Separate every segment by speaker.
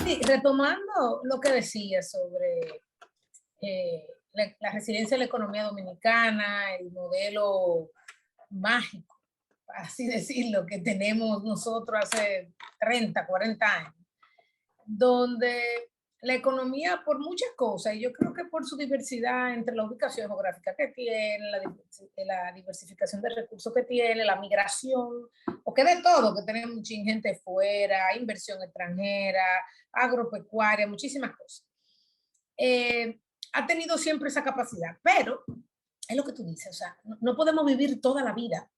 Speaker 1: Andy, retomando lo que decía sobre la resiliencia de la economía dominicana, el modelo mágico, así decirlo, que tenemos nosotros hace 30, 40 años, donde la economía por muchas cosas, y yo creo que por su diversidad entre la ubicación geográfica que tiene, la diversificación de recursos que tiene, la migración, o que de todo, que tenemos mucha gente fuera, inversión extranjera, agropecuaria, muchísimas cosas. Ha tenido siempre esa capacidad, pero es lo que tú dices, o sea, no podemos vivir toda la vida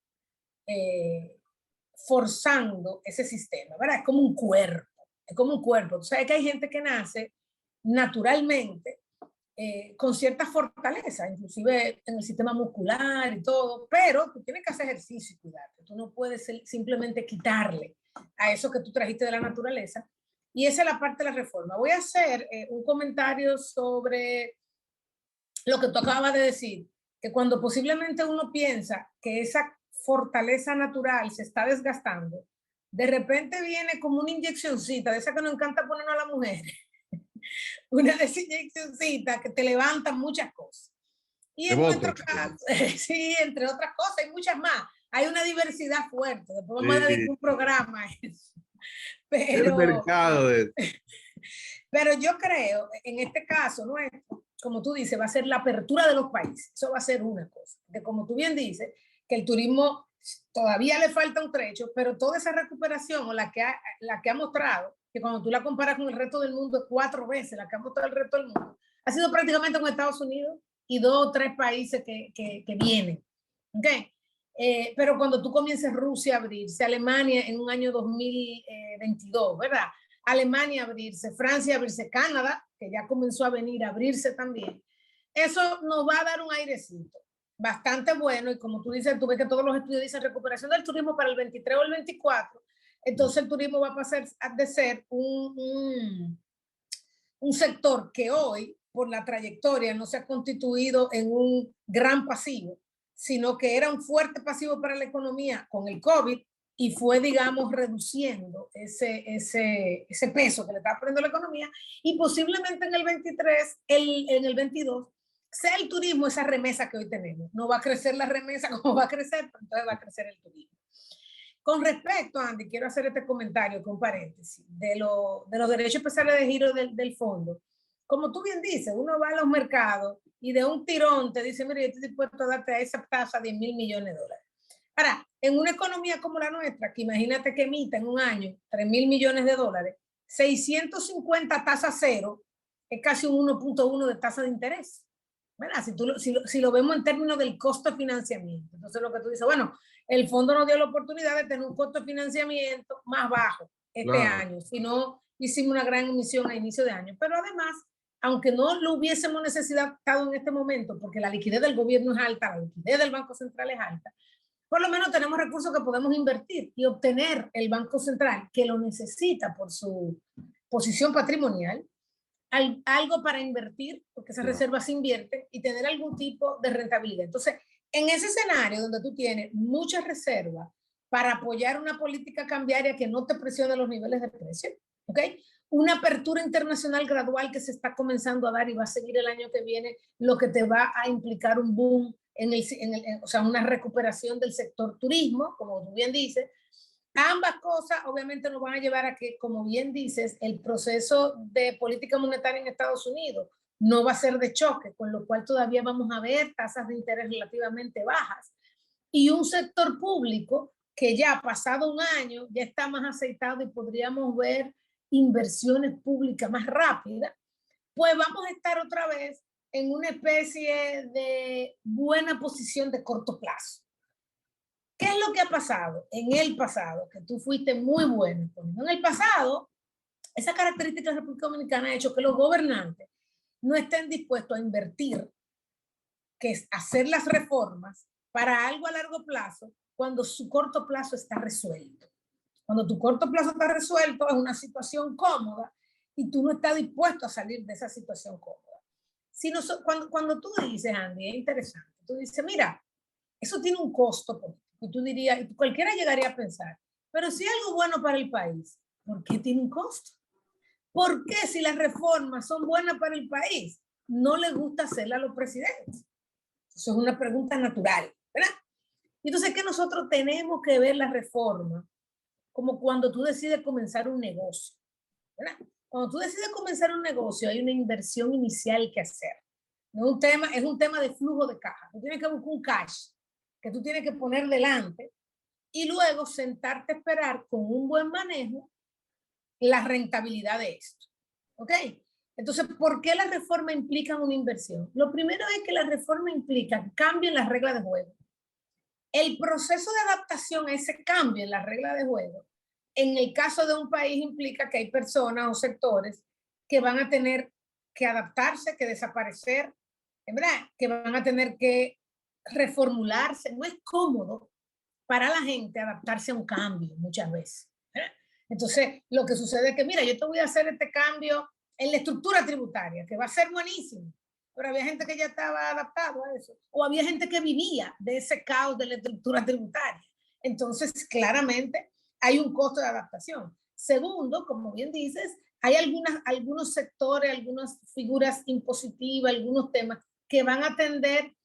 Speaker 1: forzando ese sistema, ¿verdad? Es como un cuerpo. Es como un cuerpo. Tú sabes que hay gente que nace naturalmente con cierta fortaleza, inclusive en el sistema muscular y todo, pero tú tienes que hacer ejercicio y cuidarte. Tú no puedes simplemente quitarle a eso que tú trajiste de la naturaleza. Y esa es la parte de la reforma. Voy a hacer un comentario sobre lo que tú acabas de decir, que cuando posiblemente uno piensa que esa fortaleza natural se está desgastando, de repente viene como una inyeccioncita, de esa que nos encanta ponernos a las mujeres, una de esas inyeccioncitas que te levantan muchas cosas. Y en nuestro caso, sí, entre otras cosas, hay muchas más. Hay una diversidad fuerte, después vamos a dedicar un programa a eso. Pero,
Speaker 2: el mercado de...
Speaker 1: pero yo creo, en este caso nuestro, como tú dices, va a ser la apertura de los países. Eso va a ser una cosa. Que como tú bien dices, que el turismo todavía le falta un trecho, pero toda esa recuperación o la que ha mostrado, que cuando tú la comparas con el resto del mundo es 4 veces la que ha mostrado el resto del mundo, ha sido prácticamente con Estados Unidos y 2 o 3 países que vienen. ¿Okay? Pero cuando tú comiences Rusia a abrirse, Alemania en un año 2022, ¿verdad? Alemania a abrirse, Francia a abrirse, Canadá, que ya comenzó a venir a abrirse también. Eso nos va a dar un airecito bastante bueno, y como tú dices, tú ves que todos los estudios dicen recuperación del turismo para el 23 o el 24, entonces el turismo va a pasar de ser un sector que hoy, por la trayectoria, no se ha constituido en un gran pasivo, sino que era un fuerte pasivo para la economía con el COVID, y fue, digamos, reduciendo ese peso que le está poniendo la economía, y posiblemente en el 23, en el 22, sea el turismo esa remesa que hoy tenemos. No va a crecer la remesa como va a crecer, pero entonces va a crecer el turismo. Con respecto, Andy, quiero hacer este comentario con paréntesis de los derechos especiales de giro del fondo. Como tú bien dices, uno va a los mercados y de un tirón te dice, mire, yo estoy dispuesto a darte a esa tasa $10,000 millones. Ahora, en una economía como la nuestra, que imagínate que emita en un año $3,000 millones, 650 tasa cero, es casi un 1.1 de tasa de interés. Si lo vemos en términos del costo de financiamiento. Entonces lo que tú dices, bueno, el fondo nos dio la oportunidad de tener un costo de financiamiento más bajo este año, si no hicimos una gran emisión a inicio de año. Pero además, aunque no lo hubiésemos necesitado en este momento, porque la liquidez del gobierno es alta, la liquidez del Banco Central es alta, por lo menos tenemos recursos que podemos invertir y obtener el Banco Central, que lo necesita por su posición patrimonial, algo para invertir, porque esas reservas se invierten, y tener algún tipo de rentabilidad. Entonces, en ese escenario donde tú tienes muchas reservas para apoyar una política cambiaria que no te presione los niveles de precio, ¿ok? Una apertura internacional gradual que se está comenzando a dar y va a seguir el año que viene, lo que te va a implicar un boom o sea, una recuperación del sector turismo, como tú bien dices. Ambas cosas obviamente nos van a llevar a que, como bien dices, el proceso de política monetaria en Estados Unidos no va a ser de choque, con lo cual todavía vamos a ver tasas de interés relativamente bajas. Y un sector público que ya pasado un año ya está más aceitado y podríamos ver inversiones públicas más rápidas, pues vamos a estar otra vez en una especie de buena posición de corto plazo. ¿Qué es lo que ha pasado en el pasado? Que tú fuiste muy bueno. En el pasado, esa característica de la República Dominicana ha hecho que los gobernantes no estén dispuestos a invertir, que es hacer las reformas para algo a largo plazo, cuando su corto plazo está resuelto. Cuando tu corto plazo está resuelto, es una situación cómoda y tú no estás dispuesto a salir de esa situación cómoda. Cuando tú dices, Andy, es interesante, tú dices, mira, eso tiene un costo político. Y tú dirías, y cualquiera llegaría a pensar, pero si es algo bueno para el país, ¿por qué tiene un costo? ¿Por qué si las reformas son buenas para el país, no les gusta hacerlas a los presidentes? Eso es una pregunta natural, ¿verdad? Entonces, que nosotros tenemos que ver la reforma como cuando tú decides comenzar un negocio, ¿verdad? Cuando tú decides comenzar un negocio, hay una inversión inicial que hacer. Es un tema de flujo de caja. Tú tienes que buscar un cash que tú tienes que poner delante y luego sentarte a esperar con un buen manejo la rentabilidad de esto. ¿Ok? Entonces, ¿por qué la reforma implica una inversión? Lo primero es que la reforma implica cambio en las reglas de juego. El proceso de adaptación a ese cambio en las reglas de juego, en el caso de un país, implica que hay personas o sectores que van a tener que adaptarse, que desaparecer, ¿verdad? Que van a tener que reformularse. No es cómodo para la gente adaptarse a un cambio muchas veces, ¿verdad? Entonces, lo que sucede es que, mira, yo te voy a hacer este cambio en la estructura tributaria, que va a ser buenísimo, pero había gente que ya estaba adaptado a eso, o había gente que vivía de ese caos de la estructura tributaria. Entonces, claramente, hay un costo de adaptación. Segundo, como bien dices, hay algunos sectores, algunas figuras impositivas, algunos temas que van a tender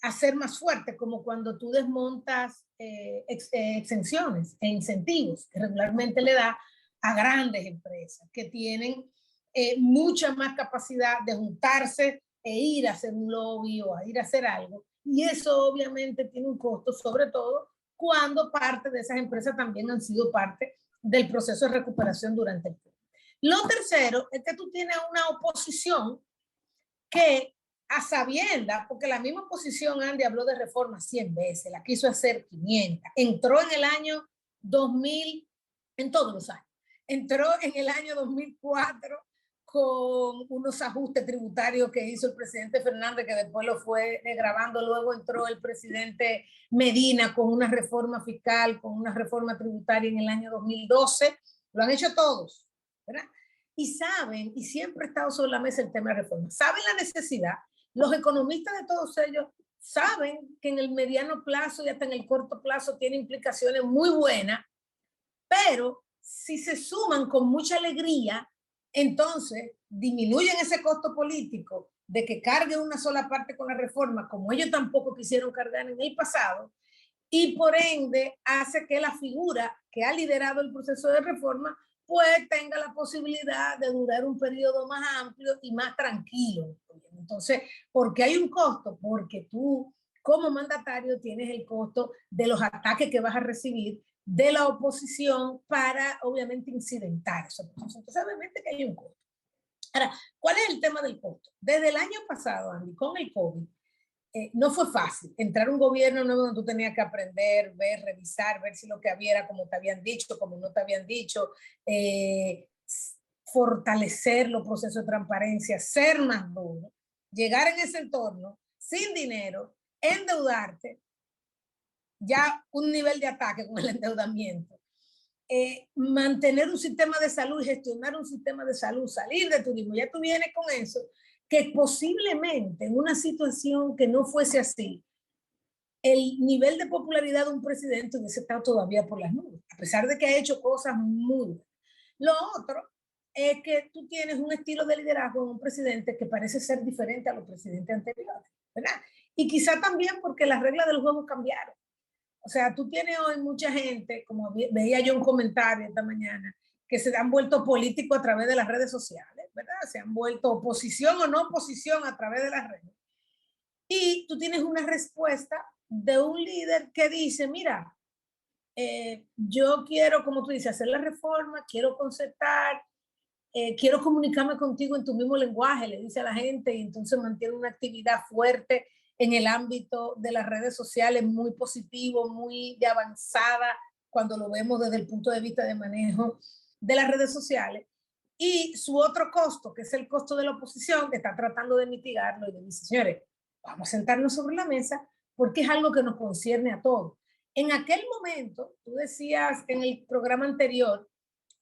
Speaker 1: a ser más fuerte, como cuando tú desmontas exenciones e incentivos que regularmente le da a grandes empresas que tienen mucha más capacidad de juntarse e ir a hacer un lobby o a ir a hacer algo. Y eso obviamente tiene un costo, sobre todo cuando parte de esas empresas también han sido parte del proceso de recuperación durante el tiempo. Lo tercero es que tú tienes una oposición que a sabiendas, porque la misma oposición, Andy, habló de reforma 100 veces, la quiso hacer 500, entró en el año 2000, en todos los años, entró en el año 2004 con unos ajustes tributarios que hizo el presidente Fernández, que después lo fue grabando, luego entró el presidente Medina con una reforma fiscal, con una reforma tributaria en el año 2012, lo han hecho todos, ¿verdad? Y saben, y siempre ha estado sobre la mesa el tema de reforma, saben la necesidad. Los economistas de todos ellos saben que en el mediano plazo y hasta en el corto plazo tiene implicaciones muy buenas, pero si se suman con mucha alegría, entonces disminuyen ese costo político de que carguen una sola parte con la reforma, como ellos tampoco quisieron cargar en el pasado, y por ende hace que la figura que ha liderado el proceso de reforma pues tenga la posibilidad de durar un periodo más amplio y más tranquilo. Entonces, ¿por qué hay un costo? Porque tú, como mandatario, tienes el costo de los ataques que vas a recibir de la oposición para, obviamente, incidentar eso. Entonces, obviamente que hay un costo. Ahora, ¿cuál es el tema del costo? Desde el año pasado, Andy, con el COVID, no fue fácil entrar a un gobierno nuevo donde tú tenías que aprender, ver, revisar, ver si lo que había era como te habían dicho, como no te habían dicho, fortalecer los procesos de transparencia, ser más duro, llegar en ese entorno sin dinero, endeudarte, ya un nivel de ataque con el endeudamiento, mantener un sistema de salud y gestionar un sistema de salud, salir de turismo, ya tú vienes con eso, que posiblemente en una situación que no fuese así, el nivel de popularidad de un presidente hubiese estado todavía por las nubes, a pesar de que ha hecho cosas muy buenas. Lo otro es que tú tienes un estilo de liderazgo en un presidente que parece ser diferente a los presidentes anteriores, ¿verdad? Y quizá también porque las reglas del juego cambiaron. O sea, tú tienes hoy mucha gente, como veía yo un comentario esta mañana, que se han vuelto políticos a través de las redes sociales, ¿verdad? Se han vuelto oposición o no oposición a través de las redes. Y tú tienes una respuesta de un líder que dice, mira, yo quiero, como tú dices, hacer la reforma, quiero concertar, quiero comunicarme contigo en tu mismo lenguaje, le dice a la gente, y entonces mantiene una actividad fuerte en el ámbito de las redes sociales, muy positivo, muy de avanzada, cuando lo vemos desde el punto de vista de manejo de las redes sociales. Y su otro costo, que es el costo de la oposición, que está tratando de mitigarlo, y le dice, señores, vamos a sentarnos sobre la mesa porque es algo que nos concierne a todos. En aquel momento, tú decías en el programa anterior,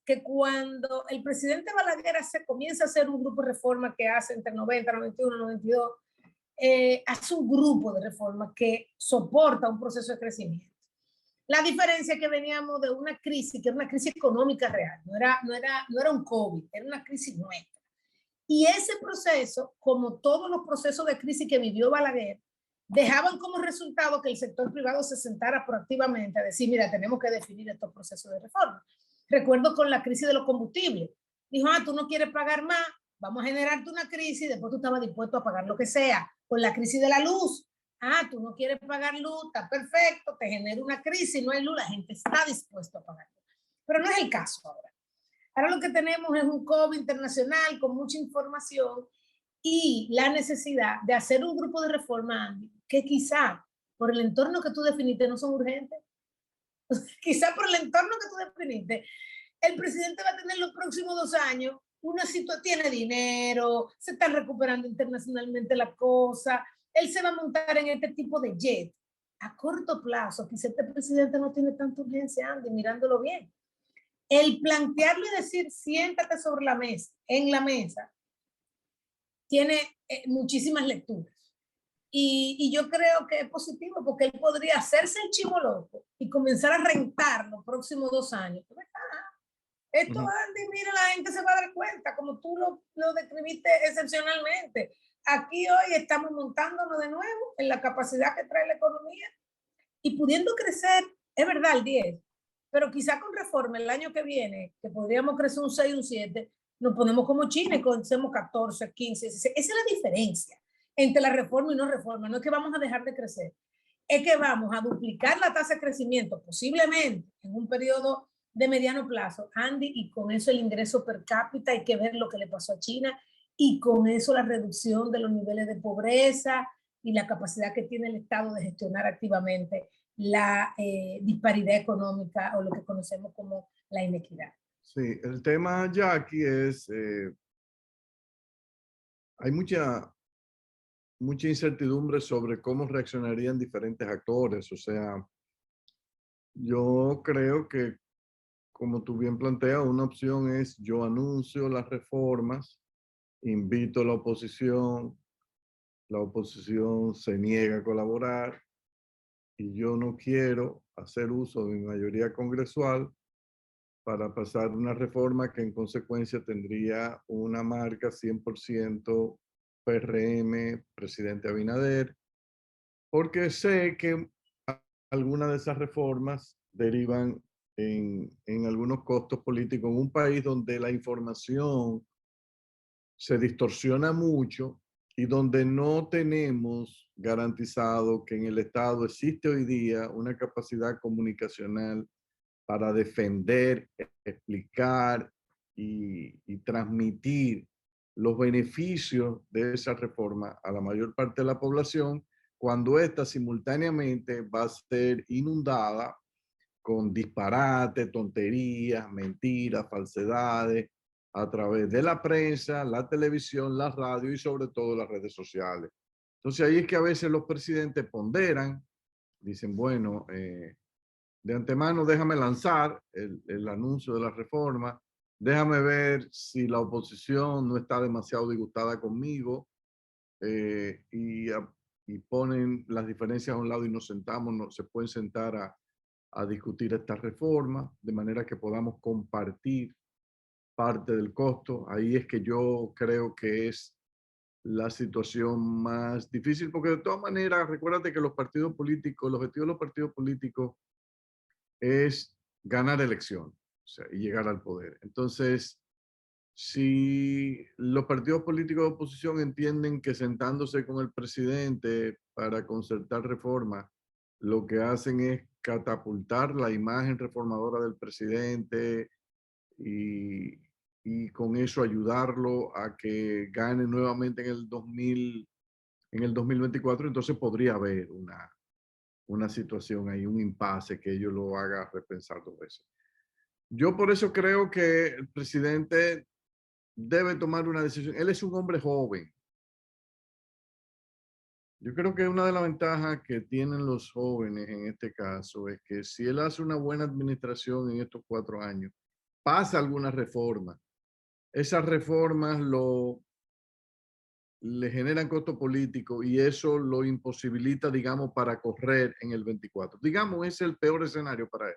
Speaker 1: que cuando el presidente Balaguer comienza a hacer un grupo de reforma que hace entre 90, 91, 92, hace un grupo de reforma que soporta un proceso de crecimiento. La diferencia es que veníamos de una crisis, que era una crisis económica real, no era un COVID, era una crisis nuestra. Y ese proceso, como todos los procesos de crisis que vivió Balaguer, dejaban como resultado que el sector privado se sentara proactivamente a decir, mira, tenemos que definir estos procesos de reforma. Recuerdo con la crisis de los combustibles. Dijo, tú no quieres pagar más, vamos a generarte una crisis, después tú estabas dispuesto a pagar lo que sea. Con la crisis de la luz, tú no quieres pagar luz, está perfecto, te genera una crisis, no hay luz, la gente está dispuesta a pagar. Pero no es el caso ahora. Ahora lo que tenemos es un COVID internacional con mucha información y la necesidad de hacer un grupo de reforma, Andy, que quizá por el entorno que tú definiste no son urgentes. Quizá por el entorno que tú definiste, el presidente va a tener los próximos 2 años una situación, tiene dinero, se está recuperando internacionalmente la cosa, él se va a montar en este tipo de jet. A corto plazo, quizá este presidente no tiene tanta urgencia, Andy, mirándolo bien. El plantearlo y decir, siéntate sobre la mesa, en la mesa, tiene muchísimas lecturas. Y yo creo que es positivo porque él podría hacerse el chivo loco y comenzar a rentar los próximos 2 años. Esto, Andy, mira, la gente se va a dar cuenta, como tú lo describiste excepcionalmente. Aquí hoy estamos montándonos de nuevo en la capacidad que trae la economía y pudiendo crecer, es verdad, el 10, pero quizá con reforma el año que viene, que podríamos crecer un 6, un 7, nos ponemos como China y crecemos 14, 15, 16. Esa es la diferencia entre la reforma y no reforma. No es que vamos a dejar de crecer, es que vamos a duplicar la tasa de crecimiento, posiblemente en un periodo de mediano plazo, Andy, y con eso el ingreso per cápita, hay que ver lo que le pasó a China, y con eso la reducción de los niveles de pobreza y la capacidad que tiene el Estado de gestionar activamente la disparidad económica o lo que conocemos como la inequidad.
Speaker 2: Sí, el tema ya aquí es, hay mucha incertidumbre sobre cómo reaccionarían diferentes actores. O sea, yo creo que, como tú bien planteas, una opción es yo anuncio las reformas, invito a la oposición se niega a colaborar y yo no quiero hacer uso de mi mayoría congresual para pasar una reforma que en consecuencia tendría una marca 100% PRM, presidente Abinader, porque sé que algunas de esas reformas derivan en algunos costos políticos en un país donde la información se distorsiona mucho y donde no tenemos garantizado que en el Estado existe hoy día una capacidad comunicacional para defender, explicar y transmitir los beneficios de esa reforma a la mayor parte de la población, cuando ésta simultáneamente va a ser inundada con disparates, tonterías, mentiras, falsedades, a través de la prensa, la televisión, la radio y sobre todo las redes sociales. Entonces ahí es que a veces los presidentes ponderan, dicen, bueno, de antemano déjame lanzar el anuncio de la reforma, déjame ver si la oposición no está demasiado disgustada conmigo, y ponen las diferencias a un lado y nos sentamos, se pueden sentar a discutir esta reforma de manera que podamos compartir parte del costo. Ahí es que yo creo que es la situación más difícil, porque de todas maneras, recuérdate que los partidos políticos, el objetivo de los partidos políticos es ganar elección, o sea, y llegar al poder. Entonces, si los partidos políticos de oposición entienden que sentándose con el presidente para concertar reformas, lo que hacen es catapultar la imagen reformadora del presidente y con eso ayudarlo a que gane nuevamente en el 2024, entonces podría haber una situación ahí, un impasse que ellos lo haga repensar 2 veces. Yo por eso creo que el presidente debe tomar una decisión. Él es un hombre joven. Yo creo que una de las ventajas que tienen los jóvenes en este caso es que si él hace una buena administración en estos 4 años, pasa alguna reforma, esas reformas lo le generan costo político y eso lo imposibilita, digamos, para correr en el 24. Digamos, es el peor escenario para él.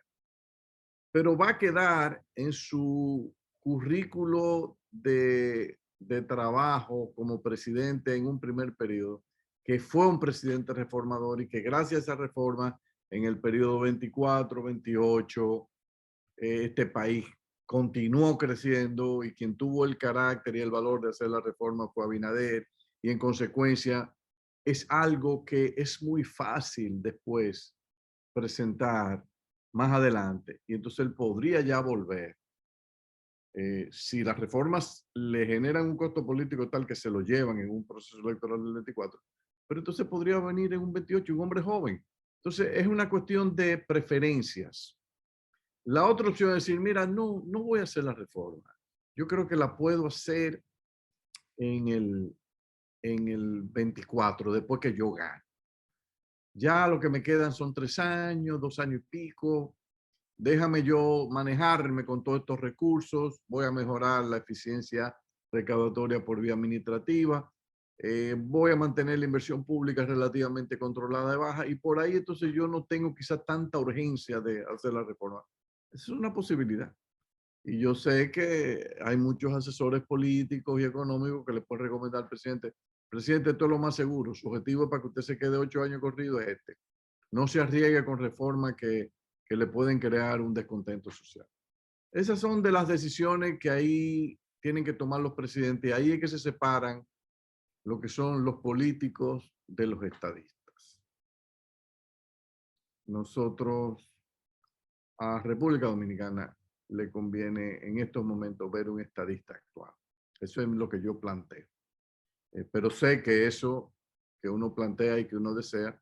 Speaker 2: Pero va a quedar en su currículo de trabajo como presidente en un primer periodo, que fue un presidente reformador y que gracias a esa reforma en el periodo 24-28, este país continuó creciendo y quien tuvo el carácter y el valor de hacer la reforma fue Abinader y en consecuencia es algo que es muy fácil después presentar más adelante y entonces él podría ya volver. Si las reformas le generan un costo político tal que se lo llevan en un proceso electoral del 24, pero entonces podría venir en un 28 un hombre joven. Entonces es una cuestión de preferencias. La otra opción es decir, mira, no voy a hacer la reforma. Yo creo que la puedo hacer en el 24, después que yo gane. Ya lo que me quedan son 3 años, 2 años y pico. Déjame yo manejarme con todos estos recursos. Voy a mejorar la eficiencia recaudatoria por vía administrativa. Voy a mantener la inversión pública relativamente controlada de baja y por ahí entonces yo no tengo quizá tanta urgencia de hacer la reforma. Esa es una posibilidad. Y yo sé que hay muchos asesores políticos y económicos que le pueden recomendar al presidente, presidente, esto es lo más seguro, su objetivo para que usted se quede 8 años corrido es este. No se arriesgue con reformas que le pueden crear un descontento social. Esas son de las decisiones que ahí tienen que tomar los presidentes. Ahí es que se separan lo que son los políticos de los estadistas. Nosotros a República Dominicana le conviene en estos momentos ver un estadista actual. Eso es lo que yo planteo. Pero sé que eso que uno plantea y que uno desea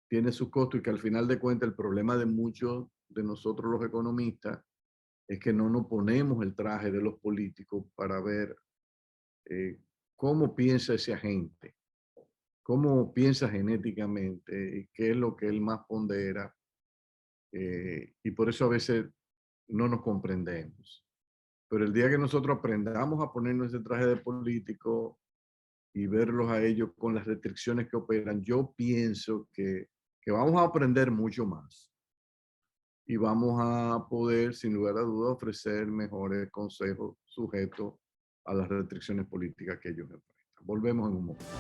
Speaker 2: tiene su costo y que al final de cuentas el problema de muchos de nosotros los economistas es que no nos ponemos el traje de los políticos para ver cómo piensa ese agente, cómo piensa genéticamente y qué es lo que él más pondera. Y por eso a veces no nos comprendemos. Pero el día que nosotros aprendamos a ponernos ese traje de político y verlos a ellos con las restricciones que operan, yo pienso que vamos a aprender mucho más y vamos a poder, sin lugar a dudas, ofrecer mejores consejos sujetos a las restricciones políticas que ellos enfrentan. Volvemos en un momento.